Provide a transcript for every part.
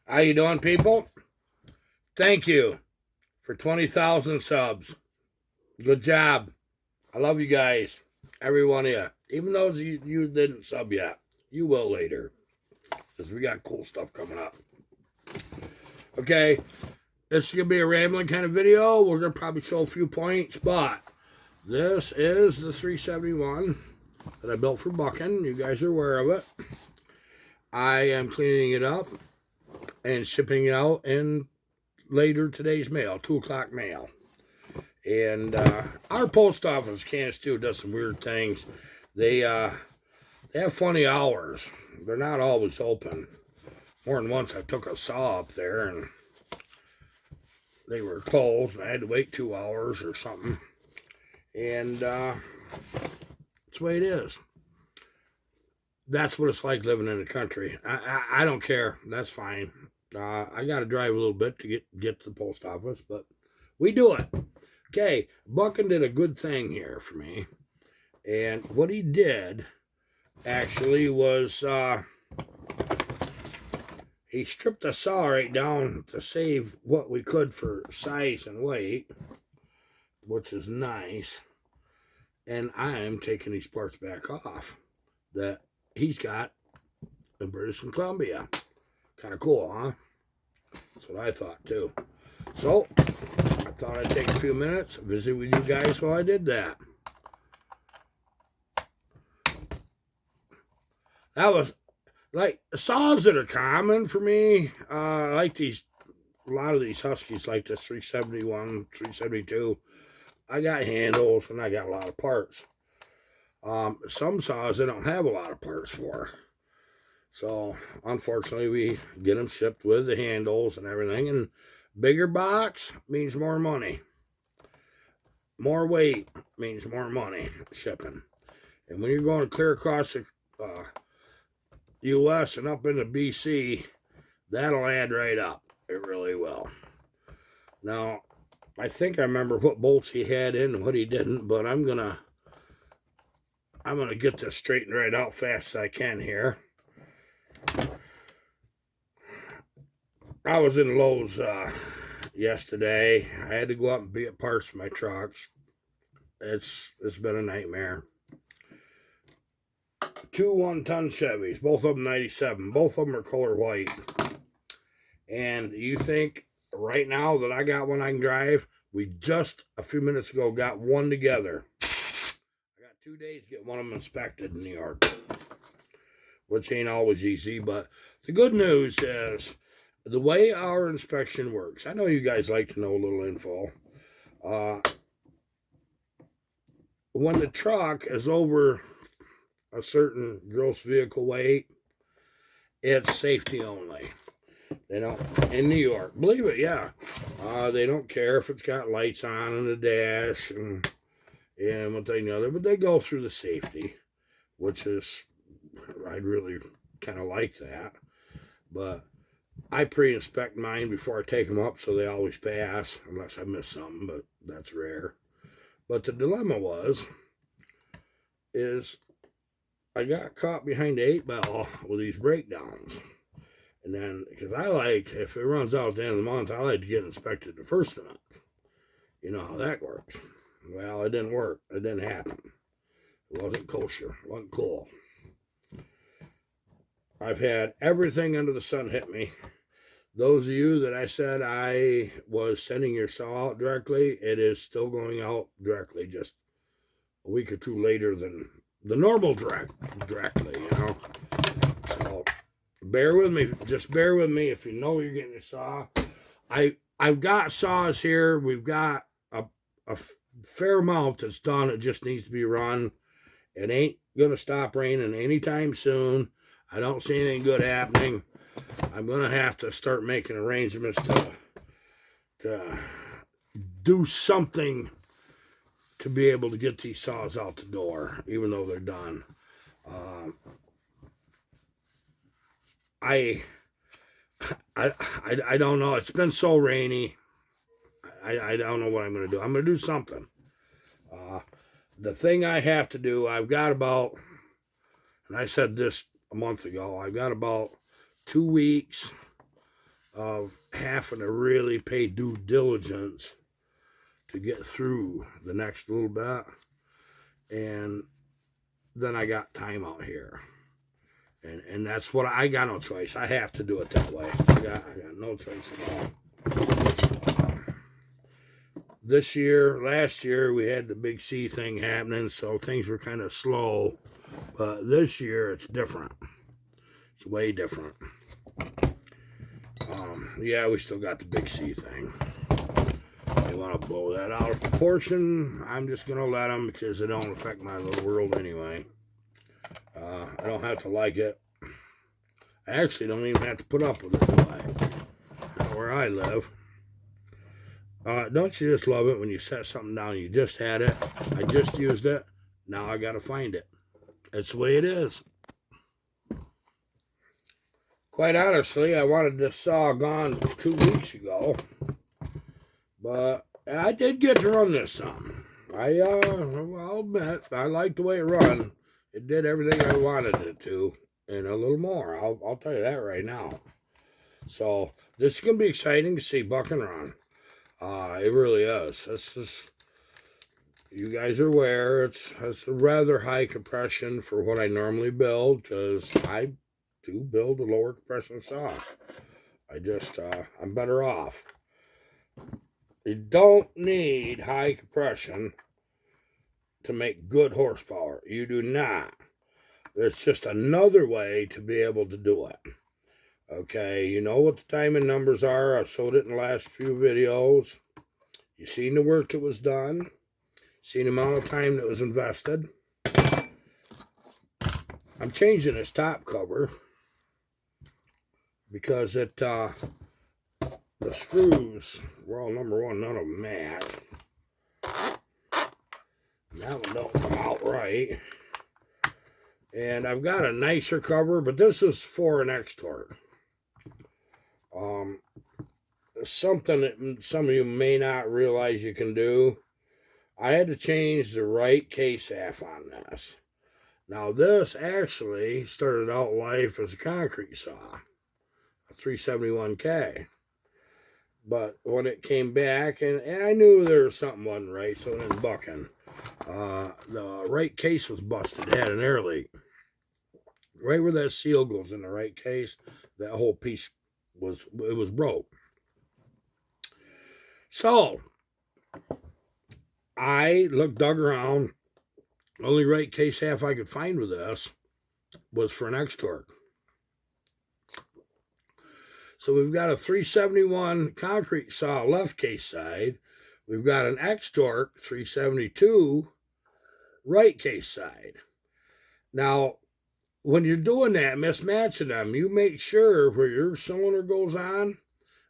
How you doing, people? Thank you for 20,000 subs. Good job. I love you guys. Every one of you. Even those you didn't sub yet. You will later. Because we got cool stuff coming up. Okay. This is going to be a rambling kind of video. We're going to probably show a few points. But this is the 371 that I built for buckin. You guys are aware of it. I am cleaning it up and shipping it out in later today's mail, 2 o'clock mail. And our post office, Kansas too, does some weird things. They have funny hours. They're not always open. More than once I took a saw up there and they were closed and I had to wait 2 hours or something. And that's the way it is. That's what it's like living in the country. I don't care. That's fine. I got to drive a little bit to get to the post office, but we do it. Okay, Buckin did a good thing here for me. And what he did, actually, was he stripped the saw right down to save what we could for size and weight, which is nice. And I am taking these parts back off that he's got in British Columbia. Kind of cool, huh? That's what I thought, too. So, I thought I'd take a few minutes, visit with you guys while I did that. That was, like, saws that are common for me. I like a lot of these Huskies, like this 371, 372. I got handles and I got a lot of parts. Some saws I don't have a lot of parts for. So, unfortunately, we get them shipped with the handles and everything. And bigger box means more money. More weight means more money shipping. And when you're going to clear across the U.S. and up into B.C., that'll add right up. It really will. Now, I think I remember what bolts he had in and what he didn't, but I'm gonna get this straightened right out fast as I can here. I was in Lowe's yesterday. I had to go up and be at parts for my trucks. It's been a nightmare. 2 1-ton Chevys, both of them 97. Both of them are color white. And you think right now that I got one I can drive? We just a few minutes ago got one together. I got 2 days to get one of them inspected in New York, which ain't always easy. But the good news is the way our inspection works. I know you guys like to know a little info. When the truck is over a certain gross vehicle weight, it's safety only. They don't, in New York, believe it, yeah. They don't care if it's got lights on in the dash and what they know, but they go through the safety, which is, I'd really kind of like that. But I pre-inspect mine before I take them up, so they always pass, unless I miss something, but that's rare. But the dilemma is I got caught behind the 8-ball with these breakdowns. And then, because I like, if it runs out at the end of the month, I like to get inspected the first of the month. You know how that works. Well, it didn't work. It didn't happen. It wasn't kosher. It wasn't cool. I've had everything under the sun hit me. Those of you that I said I was sending your saw out directly, it is still going out directly, just a week or two later than the normal directly, you know. So bear with me. Just bear with me if you know you're getting a saw. I've got saws here. We've got a fair amount that's done. It just needs to be run. It ain't going to stop raining anytime soon. I don't see anything good happening. I'm going to have to start making arrangements to do something to be able to get these saws out the door, even though they're done. I don't know. It's been so rainy. I don't know what I'm going to do. I'm going to do something. The thing I have to do, I've got about, and I said this a month ago, I've got about 2 weeks of having to really pay due diligence to get through the next little bit. And then I got time out here. And that's what I got no choice. I have to do it that way. I got no choice at all. Last year, we had the Big C thing happening, so things were kind of slow. But this year, it's different. It's way different. Yeah, we still got the Big C thing. They want to blow that out of proportion. I'm just going to let them because it don't affect my little world anyway. I don't have to like it. I actually don't even have to put up with it, do I? Not where I live. Don't you just love it when you set something down, you just had it, I just used it, now I got to find it. That's the way it is. Quite honestly, I wanted this saw gone 2 weeks ago, but I did get to run this some. I'll admit, I like the way it run. It did everything I wanted it to, and a little more. I'll tell you that right now. So this is going to be exciting to see buckin run. It really is. This is, you guys are aware, it's a rather high compression for what I normally build, because I do build a lower compression saw. I'm better off. You don't need high compression to make good horsepower. You do not. There's just another way to be able to do it. Okay, you know what the timing numbers are. I've showed it in the last few videos. You've seen the work that was done. Seen the amount of time that was invested. I'm changing this top cover because the screws, well, number one, none of them match. That one don't come out right. And I've got a nicer cover, but this is for an X-Torque. Something that some of you may not realize you can do. I had to change the right case half on this. Now this actually started out life as a concrete saw, a 371K. But when it came back, and I knew there was something wasn't right, so then bucking. The right case was busted. It had an air leak. Right where that seal goes in the right case, that whole piece was broke. So I dug around. Only right case half I could find with this was for an X-Torque. So we've got a 371 concrete saw left case side. We've got an X-Torque 372 right case side. Now, when you're doing that, mismatching them, you make sure where your cylinder goes on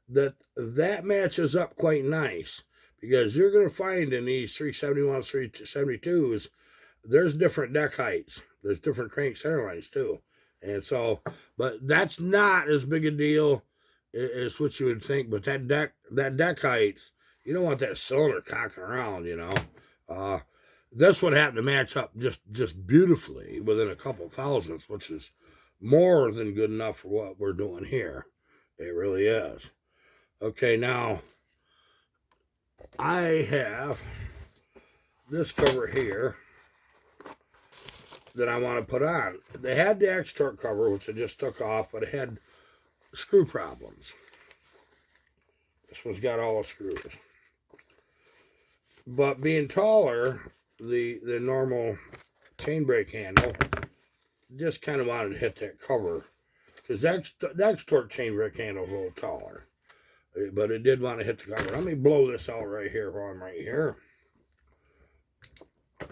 that matches up quite nice, because you're going to find in these 371s, 372s, there's different deck heights. There's different crank center lines too. And so, but that's not as big a deal as what you would think. But that deck height, you don't want that cylinder cocking around, you know. This would happen to match up just beautifully within a couple thousandths, which is more than good enough for what we're doing here. It really is. Okay, now I have this cover here that I want to put on. They had the X-Torque cover, which I just took off, but it had screw problems. This one's got all the screws. But being taller, the normal chain brake handle just kind of wanted to hit that cover, because the X-Torque chain brake handle is a little taller. But it did want to hit the cover. Let me blow this out right here while I'm right here. Like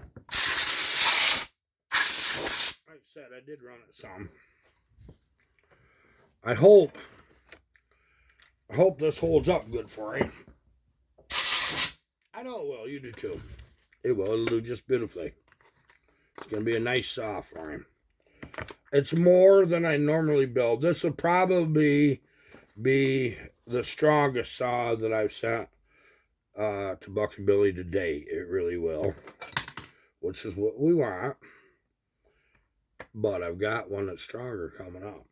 I said, I did run it some. I hope this holds up good for you. I know it will. You do too. It will. It'll do just beautifully. It's going to be a nice saw for him. It's more than I normally build. This will probably be the strongest saw that I've sent to Buck and Billy to date. It really will, which is what we want. But I've got one that's stronger coming up.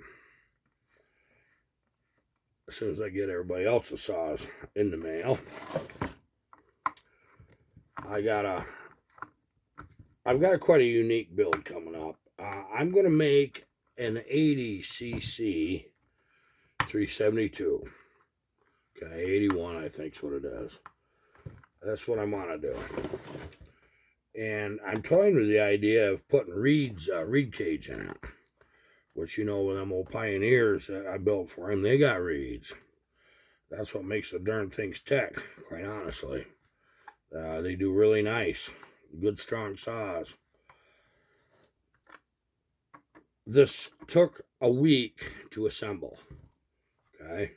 as soon as I get everybody else's saws in the mail. I've got quite a unique build coming up. I'm going to make an 80cc 372. Okay, 81 I think is what it is. That's what I want to do. And I'm toying with the idea of putting reed cage in it. Which, you know, with them old Pioneers that I built for him, they got reeds. That's what makes the darn things tick, quite honestly. They do really nice. Good, strong saws. This took a week to assemble. Okay.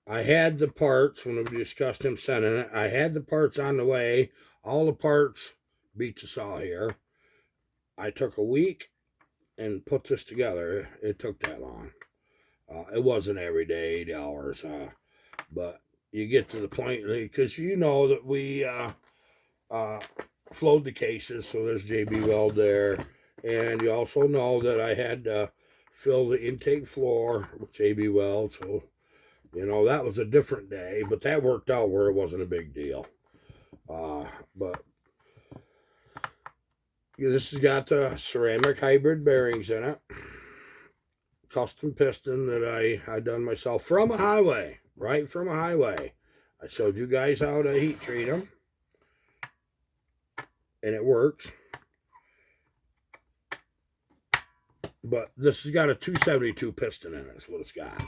I had the parts, when we discussed him sending it, I had the parts on the way. All the parts beat the saw here. I took a week and put this together. It took that long. It wasn't every day, 8 hours. But you get to the point, because you know that we flowed the cases, so there's JB Weld there. And you also know that I had to fill the intake floor with JB Weld, so, you know, that was a different day. But that worked out where it wasn't a big deal. But this has got the ceramic hybrid bearings in it. Custom piston that I done myself from a highway. Right from a highway. I showed you guys how to heat treat them. And it works. But this has got a 272 piston in it. That's what it's got.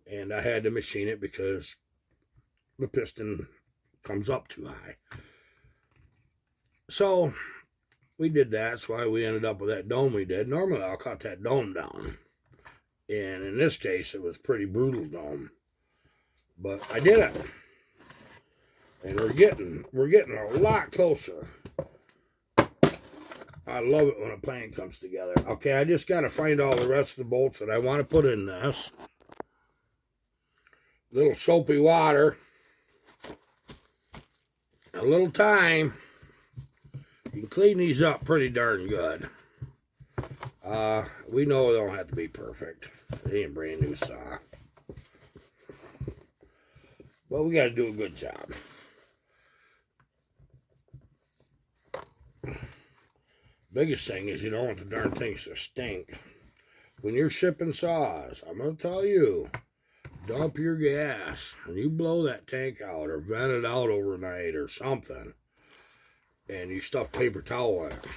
And I had to machine it because the piston comes up too high. So we did that. That's why we ended up with that dome we did. Normally I'll cut that dome down. And in this case, it was pretty brutal dome. But I did it. And we're getting a lot closer. I love it when a plane comes together. Okay, I just got to find all the rest of the bolts that I want to put in this. Little soapy water. A little time. You can clean these up pretty darn good. We know they don't have to be perfect. They ain't brand new saw. But we got to do a good job. Biggest thing is you don't want the darn things to stink. When you're shipping saws, I'm going to tell you, dump your gas and you blow that tank out or vent it out overnight or something. And you stuff paper towel in it.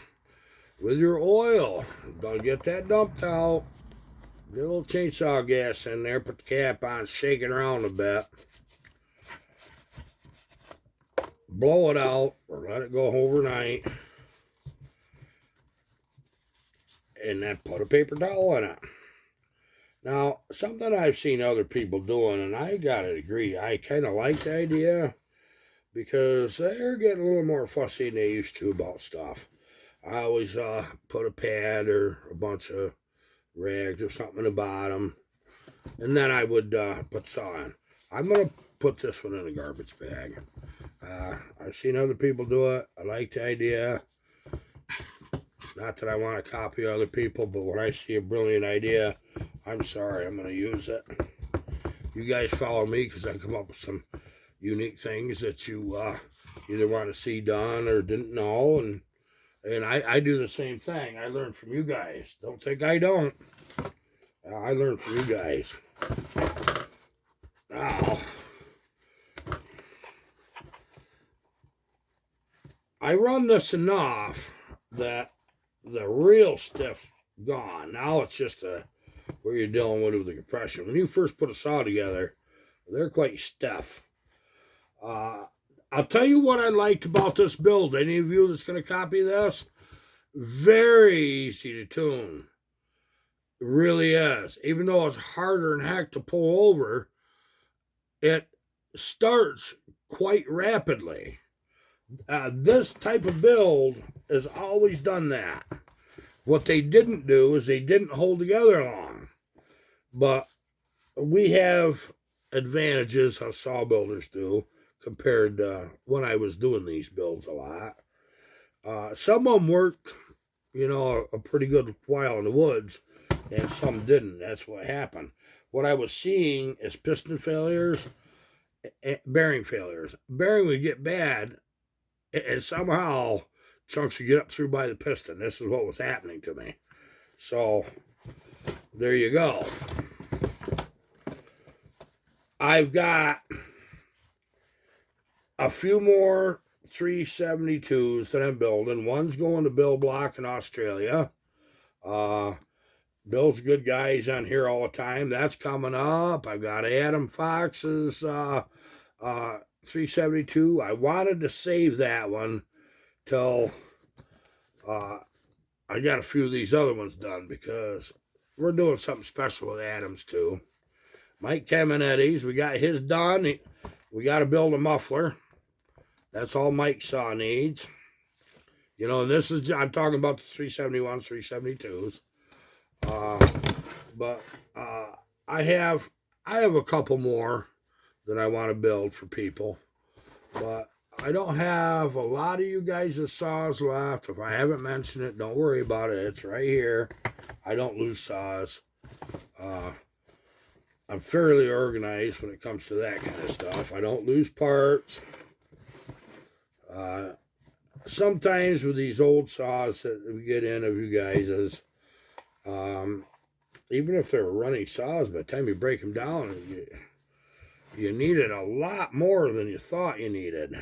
With your oil, don't get that dumped out. Get a little chainsaw gas in there, put the cap on, shake it around a bit. Blow it out or let it go overnight. And then put a paper towel in it. Now, something I've seen other people doing, and I gotta agree, I kind of like the idea because they're getting a little more fussy than they used to about stuff. I always put a pad or a bunch of rags or something in the bottom, and then I would put the saw in. I'm going to put this one in a garbage bag. I've seen other people do it. I like the idea. Not that I want to copy other people, but when I see a brilliant idea, I'm sorry, I'm going to use it. You guys follow me because I come up with some unique things that you either want to see done or didn't know, and I do the same thing. I learn from you guys. Don't think I don't. I learn from you guys. Now, I run this enough that the real stiff's gone. Now it's just where you're dealing with the compression. When you first put a saw together, they're quite stiff. I'll tell you what I liked about this build. Any of you that's going to copy this, very easy to tune. It really is. Even though it's harder than heck to pull over, it starts quite rapidly. This type of build has always done that. What they didn't do is they didn't hold together long. But we have advantages, how saw builders do, compared to when I was doing these builds a lot. Some of them worked, a pretty good while in the woods. and some didn't. That's what happened. What I was seeing is piston failures, bearing failures. Bearing would get bad, and somehow chunks would get up through by the piston. This is what was happening to me. So there you go. I've got a few more 372s that I'm building. One's going to Bill Block in Australia. Bill's a good guy. He's on here all the time. That's coming up. I've got Adam Fox's 372. I wanted to save that one till I got a few of these other ones done, because we're doing something special with Adams too. Mike Caminetti's, we got his done. We got to build a muffler. That's all Mike's saw needs. You know, and this is, I'm talking about the 371s, 372s. But I have a couple more that I want to build for people. But I don't have a lot of you guys' saws left. If I haven't mentioned it, don't worry about it. It's right here. I don't lose saws. I'm fairly organized when it comes to that kind of stuff. I don't lose parts. Sometimes with these old saws that we get in of you guys is, even if they're running saws, by the time you break them down, you needed a lot more than you thought you needed.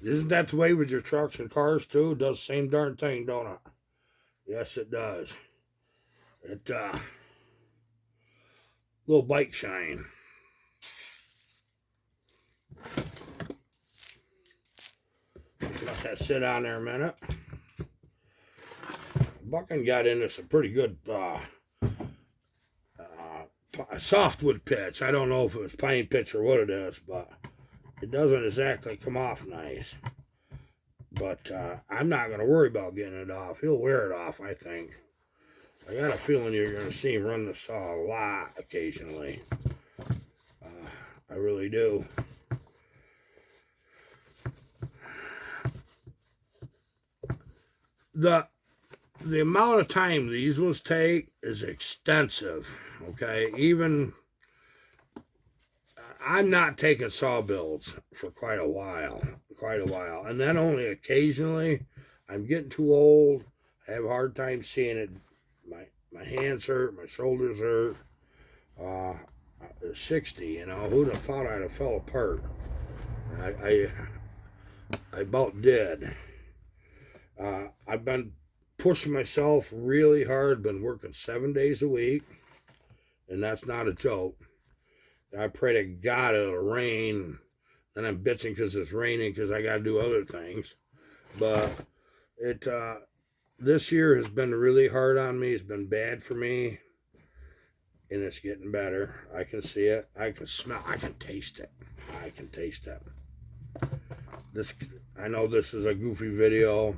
Isn't that the way with your trucks and cars too? It does the same darn thing, don't it? Yes, it does. It, little bike shine. Let that sit on there a minute. Buckin got into some pretty good softwood pitch. I don't know if it was pine pitch or what it is, but it doesn't exactly come off nice. But I'm not going to worry about getting it off. He'll wear it off, I think. I got a feeling you're going to see him run the saw a lot occasionally. I really do. The amount of time these ones take is extensive, okay? Even, I'm not taking saw builds for quite a while. And then only occasionally. I'm getting too old. I have a hard time seeing it. My hands hurt, my shoulders hurt. 60, you know, who'd have thought I'd have fell apart? I about did. I've been pushing myself really hard, been working 7 days a week, and that's not a joke. I pray to God it'll rain, and I'm bitching because it's raining because I got to do other things. But this year has been really hard on me. It's been bad for me, and it's getting better. I can see it. I can smell. I can taste it. I can taste it. I know this is a goofy video.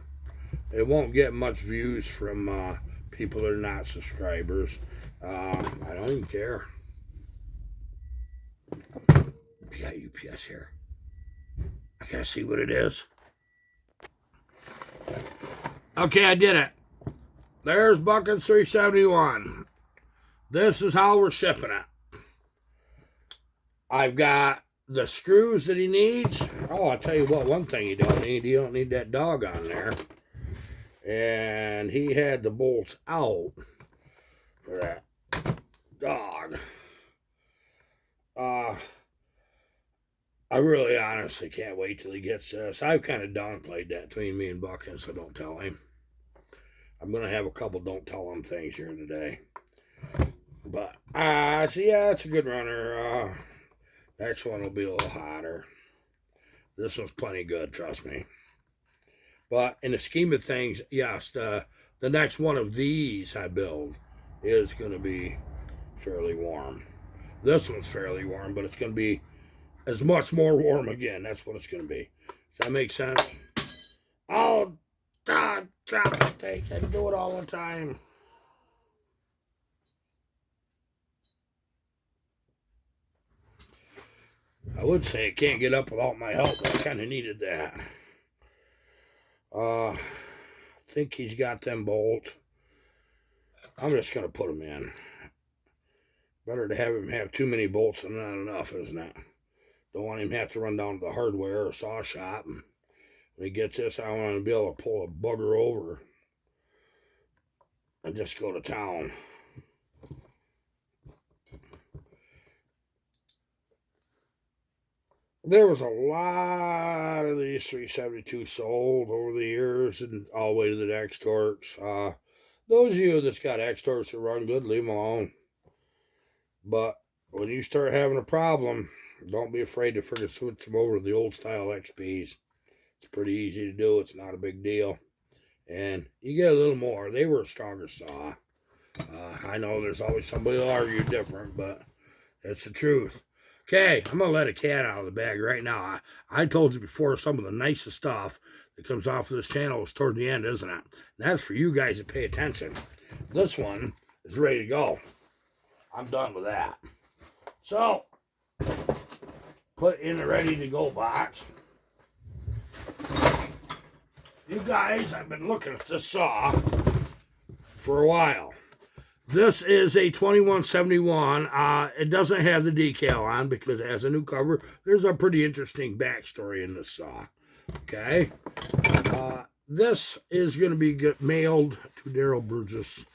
It won't get much views from people that are not subscribers. I don't even care. We got UPS here. I gotta see what it is. Okay, I did it. There's buckin 371. This is how we're shipping it. I've got the screws that he needs. Oh, I'll tell you what, one thing you don't need. You don't need that dog on there. And he had the bolts out for that dog. I really honestly can't wait till he gets this. I've kind of downplayed that between me and Buckin, so don't tell him. I'm going to have a couple don't tell him things here today. But, so yeah, it's a good runner. Next one will be a little hotter. This one's plenty good, trust me. But in the scheme of things, yes, the next one of these I build is going to be fairly warm. This one's fairly warm, but it's going to be as much more warm again. That's what it's going to be. Does that make sense? Oh, God, drop the thing. I do it all the time. I would say I can't get up without my help, but I kind of needed that. I think he's got them bolts. I'm just going to put them in. Better to have him have too many bolts than not enough, isn't it? Don't want him to have to run down to the hardware or saw shop. And when he gets this, I want to be able to pull a bugger over and just go to town. There was a lot of these 372 sold over the years and all the way to the X-Torques. Those of you that's got X-Torques that run good, leave them alone. But when you start having a problem, don't be afraid to freaking switch them over to the old style XPs. It's pretty easy to do. It's not a big deal. And you get a little more. They were a stronger saw. I know there's always somebody who'll argue different, but that's the truth. Okay, I'm going to let a cat out of the bag right now. I told you before, some of the nicest stuff that comes off of this channel is toward the end, isn't it? And that's for you guys to pay attention. This one is ready to go. I'm done with that. So, put in the ready-to-go box. You guys, I've been looking at this saw for a while. This is a 2171. It doesn't have the decal on because it has a new cover. There's a pretty interesting backstory in this saw. Okay. This is going to be mailed to Daryl Burgess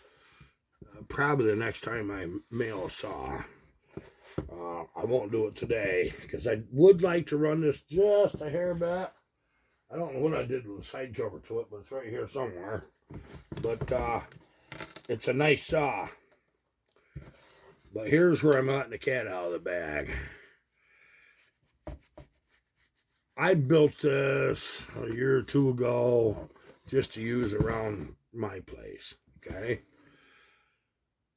probably the next time I mail a saw. I won't do it today because I would like to run this just a hair bit. I don't know what I did with the side cover to it, but it's right here somewhere. But it's a nice saw. But here's where I'm letting the cat out of the bag. I built this a year or two ago just to use around my place. Okay.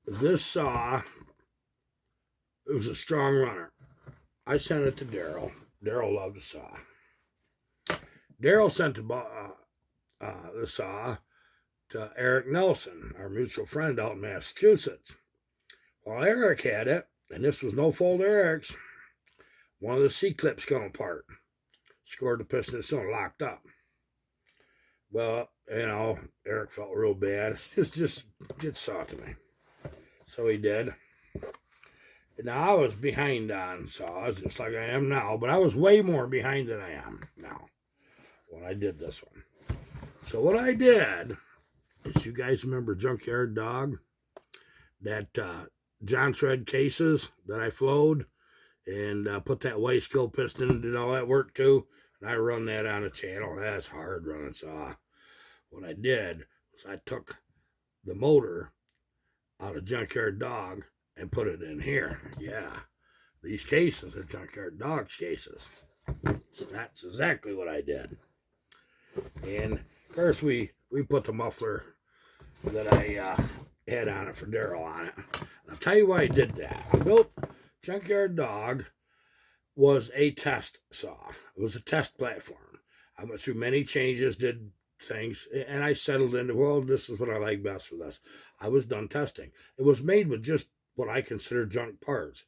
This saw, it was a strong runner. I sent it to Daryl. Daryl loved the saw. Daryl sent the saw to Eric Nelson, our mutual friend out in Massachusetts. Well, Eric had it, and this was no fault of Eric's. One of the C-clips come apart. Scored the piston cylinder locked up. Well, you know, Eric felt real bad. Just get saw to me. So he did. Now, I was behind on saws, just like I am now, but I was way more behind than I am now when I did this one. So what I did is, you guys remember Junkyard Dog? That John Shred cases that I flowed and put that waistcoat piston and did all that work too. And I run that on a channel. That's hard running saw. What I did was I took the motor out of Junkyard Dog and put it in here. Yeah, these cases are Junkyard Dog's cases. So that's exactly what I did. And of course we put the muffler that I had on it for Daryl on it. And I'll tell you why I did that. I built Junkyard Dog was a test saw. It was a test platform. I went through many changes, did things, and I settled into, well, this is what I like best for this. I was done testing. It was made with just what I consider junk parts.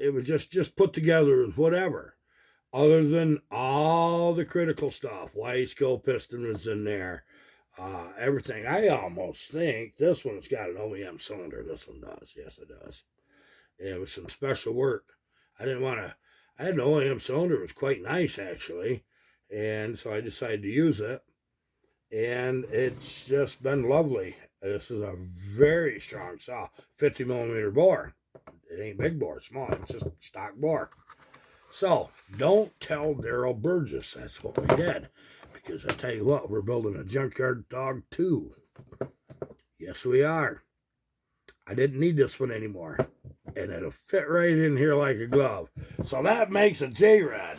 It was just put together as whatever, other than all the critical stuff. Waistcoat piston was in there. Everything. I almost think this one's got an OEM cylinder. This one does. Yes, it does. It was some special work. I had an OEM cylinder. It was quite nice, actually. And so I decided to use it. And it's just been lovely. This is a very strong saw. 50 millimeter bore. It ain't big bore, small. It's just stock bore. So, don't tell Daryl Burgess that's what we did. Because I tell you what, we're building a Junkyard Dog 2. Yes, we are. I didn't need this one anymore. And it'll fit right in here like a glove. So that makes a J-Rod.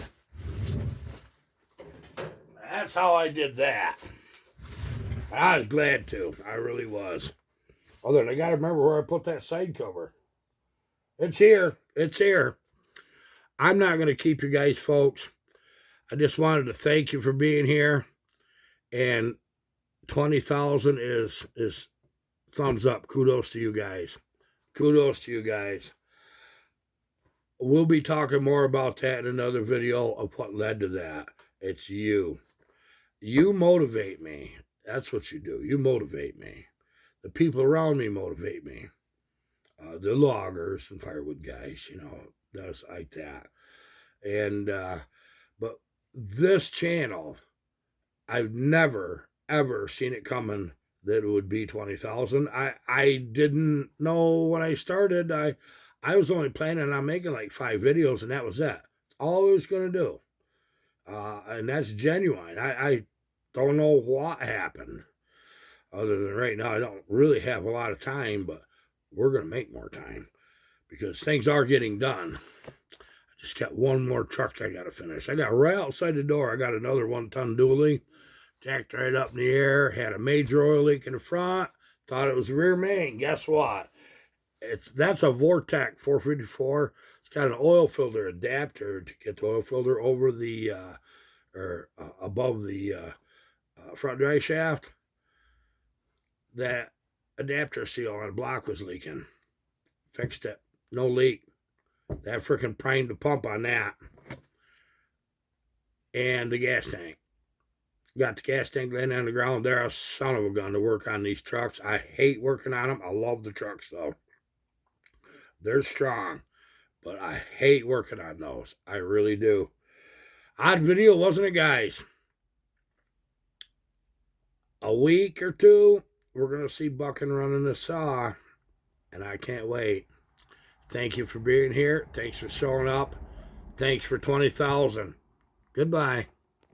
That's how I did that. I was glad to. I really was. Although I got to remember where I put that side cover. It's here. It's here. I'm not going to keep you guys, folks. I just wanted to thank you for being here. And 20,000 is thumbs up. Kudos to you guys. Kudos to you guys. We'll be talking more about that in another video of what led to that. It's you. You motivate me. That's what you do. You motivate me. the people around me motivate me. The loggers and firewood guys, does like that. And, but this channel, I've never, ever seen it coming that it would be 20,000. I didn't know when I started. I was only planning on making like 5 videos, and that was it. It's all I was going to do. And that's genuine. I don't know what happened. Other than right now, I don't really have a lot of time, but we're going to make more time because things are getting done. I just got one more truck I got to finish. I got right outside the door, I got another 1-ton dually. Jacked right up in the air, had a major oil leak in the front, thought it was the rear main. Guess what? That's a Vortec 454. It's got an oil filter adapter to get the oil filter over the, above the front drive shaft. That adapter seal on the block was leaking. Fixed it. No leak. That freaking primed the pump on that. And the gas tank. Got the gas tank laying on the ground. They're a son of a gun to work on these trucks. I hate working on them. I love the trucks, though. They're strong. But I hate working on those. I really do. Odd video, wasn't it, guys? A week or two, we're going to see Buckin running the saw, and I can't wait. Thank you for being here. Thanks for showing up. Thanks for 20,000. Goodbye.